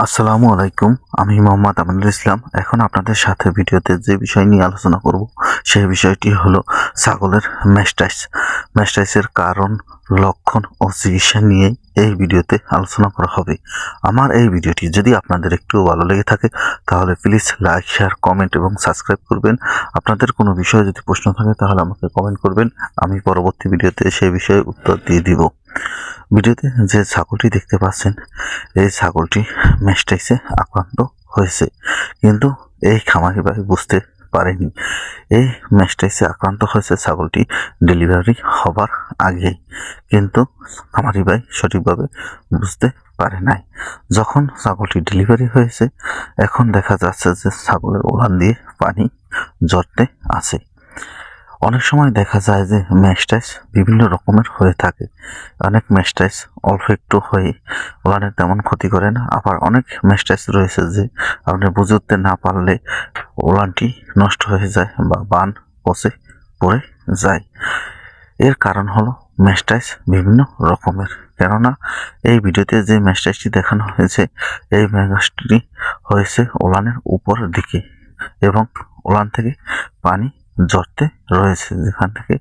আসসালামু আলাইকুম। আমি মোহাম্মদ আমিনুল ইসলাম। এখন আপনাদের সাথে ভিডিওতে যে বিষয় নিয়ে আলোচনা করব সেই বিষয়টি হলো ছাগলের ম্যাস্টাইস। ম্যাস্টাইসের কারণ, লক্ষণ ও চিকিৎসা নিয়ে এই ভিডিওতে আলোচনা করা হবে। আমার এই ভিডিওটি যদি আপনাদের একটু ভালো লেগে থাকে তাহলে প্লিজ লাইক, শেয়ার, কমেন্ট এবং সাবস্ক্রাইব করবেন। আপনাদের কোনো বিষয়ে যদি প্রশ্ন থাকে তাহলে আমাকে কমেন্ট করবেন, আমি পরবর্তী ভিডিওতে সেই বিষয়ে উত্তর দিয়ে দিব। ভিডিওতে যে ছাগলটি দেখতে পাচ্ছেন, এই ছাগলটি ম্যাস্টাইসে আক্রান্ত হয়েছে, কিন্তু এই খামারি ভাই বুঝতে পারেনি এই ম্যাস্টাইসে আক্রান্ত হয়েছে ছাগলটি ডেলিভারি হবার আগেই, কিন্তু খামারি ভাই সঠিকভাবে বুঝতে পারে নাই। যখন ছাগলটি ডেলিভারি হয়েছে, এখন দেখা যাচ্ছে যে ছাগলের ওলান দিয়ে পানি ঝরতে আছে। অনেক সময় দেখা যায় যে ম্যাস্টাইস বিভিন্ন রকমের হয়ে থাকে। অনেক ম্যাস্টাইস অল্প একটু হয়ে ওলানের তেমন ক্ষতি করে না, আবার অনেক ম্যাস্টাইস রয়েছে যে আপনি বুঝে উঠতে না পারলে ওলানটি নষ্ট হয়ে যায় বা বান পচে পড়ে যায়। এর কারণ হলো ম্যাস্টাইস বিভিন্ন রকমের। কেননা এই ভিডিওতে যে ম্যাস্টাইসটি দেখানো হয়েছে, এই ম্যাস্টাইসটি হয়েছে ওলানের উপর দিকে এবং ওলান থেকে পানি ঝরতে রয়েছে, যেখান থেকে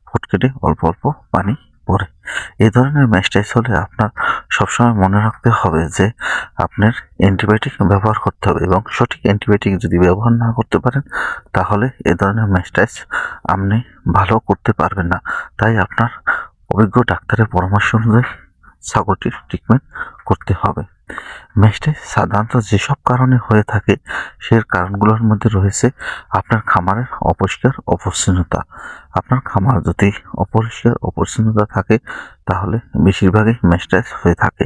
ফুটকেটে অল্প অল্প পানি পড়ে। এই ধরনের ম্যাস্টাইস হলে আপনার সবসময় মনে রাখতে হবে যে আপনার অ্যান্টিবায়োটিক ব্যবহার করতে হবে, এবং সঠিক অ্যান্টিবায়োটিক যদি ব্যবহার না করতে পারেন তাহলে এ ধরনের ম্যাস্টাইস আপনি ভালো করতে পারবেন না। তাই আপনার অভিজ্ঞ ডাক্তারের পরামর্শ অনুযায়ী ছাগলটির ট্রিটমেন্ট করতে হবে। ম্যাস্টাইস সাধারণত যেসব কারণে হয়ে থাকে সেই কারণগুলোর মধ্যে রয়েছে আপনার খামারের অপরিষ্কার অপরিচ্ছন্নতা। আপনার খামার যদি অপরিষ্কার অপরিচ্ছন্নতা থাকে তাহলে বেশিরভাগই ম্যাস্টাইস হয়ে থাকে,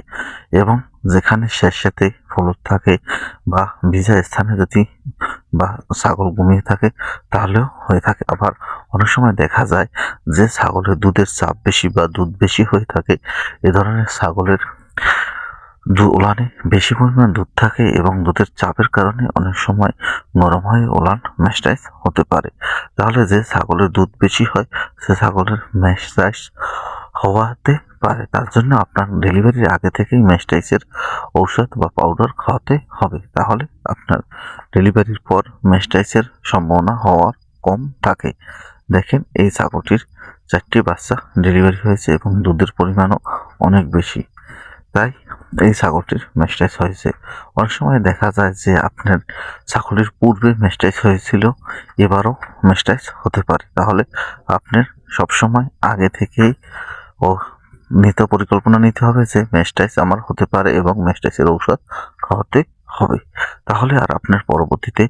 এবং যেখানে স্যাঁতস্যাঁতে ফলক থাকে বা ভিজা স্থানে যদি বা ছাগল ঘুমিয়ে থাকে তাহলেও হয়ে থাকে। আবার অনেক সময় দেখা যায় যে ছাগলের দুধের চাপ বেশি বা দুধ বেশি হয়ে থাকে, এ ধরনের ছাগলের ওলানে বেশি পরিমাণ দুধ থাকে এবং দুধের চাপের কারণে অনেক সময় গরম হয়ে ওলান ম্যাস্টাইস হতে পারে। তাহলে যে ছাগলের দুধ বেশি হয় সে ছাগলের ম্যাস্টাইস হওয়াতে পারে। তার জন্য আপনার ডেলিভারির আগে থেকেই ম্যাস্টাইসের ঔষধ বা পাউডার খাওয়াতে হবে, তাহলে আপনার ডেলিভারির পর ম্যাস্টাইসের সম্ভাবনা হওয়ার কম থাকে। দেখেন, এই ছাগলটির 4টি বাচ্চা ডেলিভারি হয়েছে এবং দুধের পরিমাণও অনেক বেশি, তাই এই ছাগলটির ম্যাস্টাইস হয়েছে। অনেক সময় দেখা যায় যে আপনার ছাগলের পূর্বে ম্যাস্টাইস হয়েছিল, এবারও ম্যাস্টাইস হতে পারে। তাহলে আপনার সবসময় আগে থেকেই নিতে পরিকল্পনা নিতে হবে যে ম্যাস্টাইস আমার হতে পারে এবং ম্যাস্টাইসের ঔষধ খাওয়াতে হবে। তাহলে আর আপনার পরবর্তীতে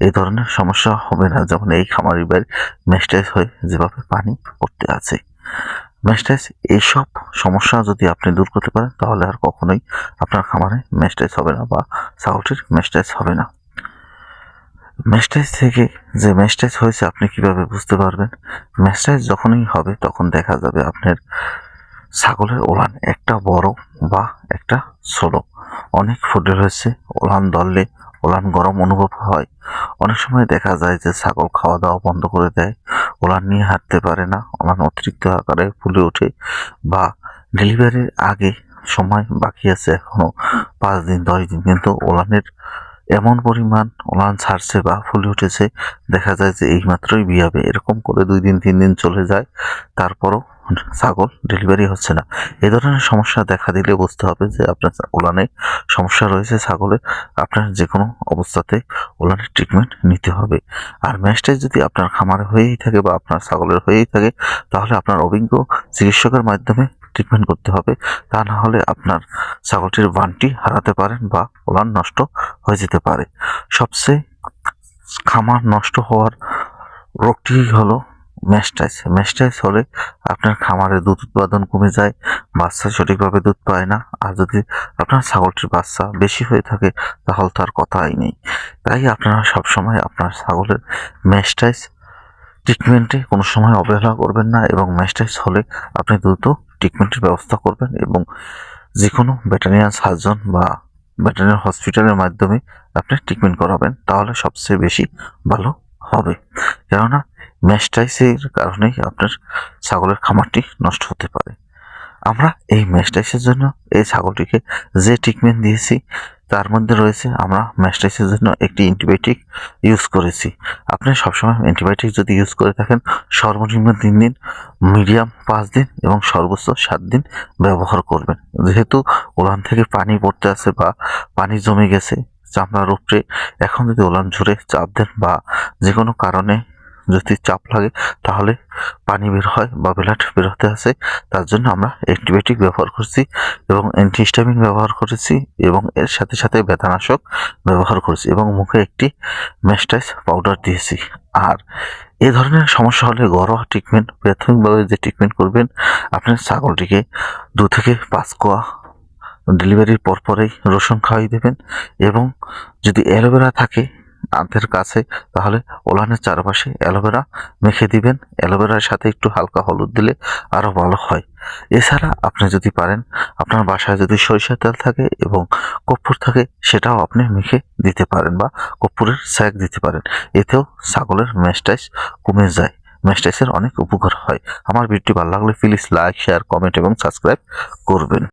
এই ধরনের সমস্যা হবে না, যেমন এই খামারি বাড়ির ম্যাস্টাইস হয়ে যেভাবে পানি পড়তে আছে। ম্যাস্টাইস এইসব সমস্যা যদি আপনি দূর করতে পারেন তাহলে আর কখনোই আপনার খামারে ম্যাস্টাইস হবে না বা ছাগলটির ম্যাস্টাইস হবে না। ম্যাস্টাইস থেকে যে ম্যাস্টাইস হয়েছে আপনি কিভাবে বুঝতে পারবেন? ম্যাস্টাইস যখনই হবে তখন দেখা যাবে আপনার ছাগলের ওলান একটা বড় বা একটা ছোট, অনেক ফুটে রয়েছে। ওলান ধরলে ওলান গরম অনুভব হয়। অনেক সময় দেখা যায় যে ছাগল খাওয়া দাওয়া বন্ধ করে দেয়, ওলান নিয়ে হাঁটতে পারে না, ওলান অতিরিক্ত আকারে ফুলে ওঠে, বা ডেলিভারির আগে সময় বাকি আছে এখনো 5 দিন 10 দিন, কিন্তু ওলানের এমন পরিমাণ ওলান ছাড়ছে বা ফুলে উঠেছে, দেখা যায় যে এইমাত্রই বিয়াবে, এরকম করে 2 দিন 3 দিন চলে যায়, তারপরও ছাগল ডেলিভারি হচ্ছে না। এই ধরনের সমস্যা দেখা দিলে বুঝতে হবে যে আপনার ওলানে সমস্যা রয়েছে ছাগলের। আপনার যে কোনো অবস্থাতে ওলানের ট্রিটমেন্ট নিতে হবে। আর ম্যাস্টাইস যদি আপনার খামারে হয়েই থাকে বা আপনার ছাগলের হয়েই থাকে তাহলে আপনার অভিজ্ঞ চিকিৎসকের মাধ্যমে ট্রিটমেন্ট করতে হবে। তা না হলে আপনার ছাগলটির বানটি হারাতে পারেন বা ওলান নষ্ট হয়ে যেতে পারে। সবচেয়ে খামার নষ্ট হওয়ার রোগটি হলো ম্যাস্টাইস। ম্যাস্টাইস হলে আপনার খামারে দুধ উৎপাদন কমে যায়, বাচ্চা সঠিকভাবে দুধ পায় না। আর যদি আপনার ছাগলটির বাচ্চা বেশি হয়ে থাকে তাহলে তার কথাই নেই। তাই আপনারা সবসময় আপনার ছাগলের ম্যাস্টাইস ট্রিটমেন্টে কোনো সময় অবহেলা করবেন না, এবং ম্যাস্টাইস হলে আপনি দ্রুত ট্রিটমেন্টের ব্যবস্থা করবেন এবং যে কোনো ভেটেরিনারি সার্জন বা ভেটেরিনারি হসপিটালের মাধ্যমে আপনি ট্রিটমেন্ট করাবেন, তাহলে সবচেয়ে বেশি ভালো হবে। কেননা ম্যাস্টাইসের কারণেই আপনার ছাগলের খামারটি নষ্ট হতে পারে। আমরা এই ম্যাস্টাইসের জন্য এই ছাগলটিকে যে ট্রিটমেন্ট দিয়েছি তার মধ্যে রয়েছে আমরা ম্যাস্টাইসের জন্য একটি অ্যান্টিবায়োটিক ইউজ করেছি। আপনি সবসময় অ্যান্টিবায়োটিক যদি ইউজ করে থাকেন সর্বনিম্ন 3 দিন, মিডিয়াম 5 দিন এবং সর্বোচ্চ 7 দিন ব্যবহার করবেন। যেহেতু ওলান থেকে পানি পড়তে আছে বা পানি জমে গেছে চামড়ার উপরে, এখন যদি ওলান জুড়ে চাপ দেন বা যে কোনো কারণে যদি চাপ লাগে তাহলে পানি বের হয় বা ব্লাড বের হতে আছে, তার জন্য আমরা অ্যান্টিবায়োটিক ব্যবহার করছি এবং অ্যান্টিহিস্টামিন ব্যবহার করেছি এবং এর সাথে সাথে ব্যথানাশক ব্যবহার করেছি এবং মুখে একটি ম্যাস্টাইস পাউডার দিয়েছি। আর এ ধরনের সমস্যা হলে ঘরোয়া ট্রিটমেন্ট, প্রাথমিকভাবে যে ট্রিটমেন্ট করবেন, আপনার ছাগলটিকে 2 থেকে 5 কোয়া ডেলিভারির পরপরেই রসুন খাওয়াই দেবেন এবং যদি অ্যালোভেরা থাকে আপনাদের কাছে তাহলে ওলানের চারপাশে অ্যালোভেরা মেখে দিবেন। অ্যালোভেরার সাথে একটু হালকা হলুদ দিলে আরও ভালো হয়। এছাড়া আপনি যদি পারেন, আপনার বাসায় যদি সরিষার তেল থাকে এবং কর্পূর থাকে সেটাও আপনি মেখে দিতে পারেন বা কর্পূরের ছ্যাঁক দিতে পারেন। এতেও ছাগলের ম্যাস্টাইস কমে যায়। ম্যাস্টাইসের অনেক উপকার হয়। আমার ভিডিওটি ভালো লাগলে প্লিজ লাইক, শেয়ার, কমেন্ট এবং সাবস্ক্রাইব করবেন।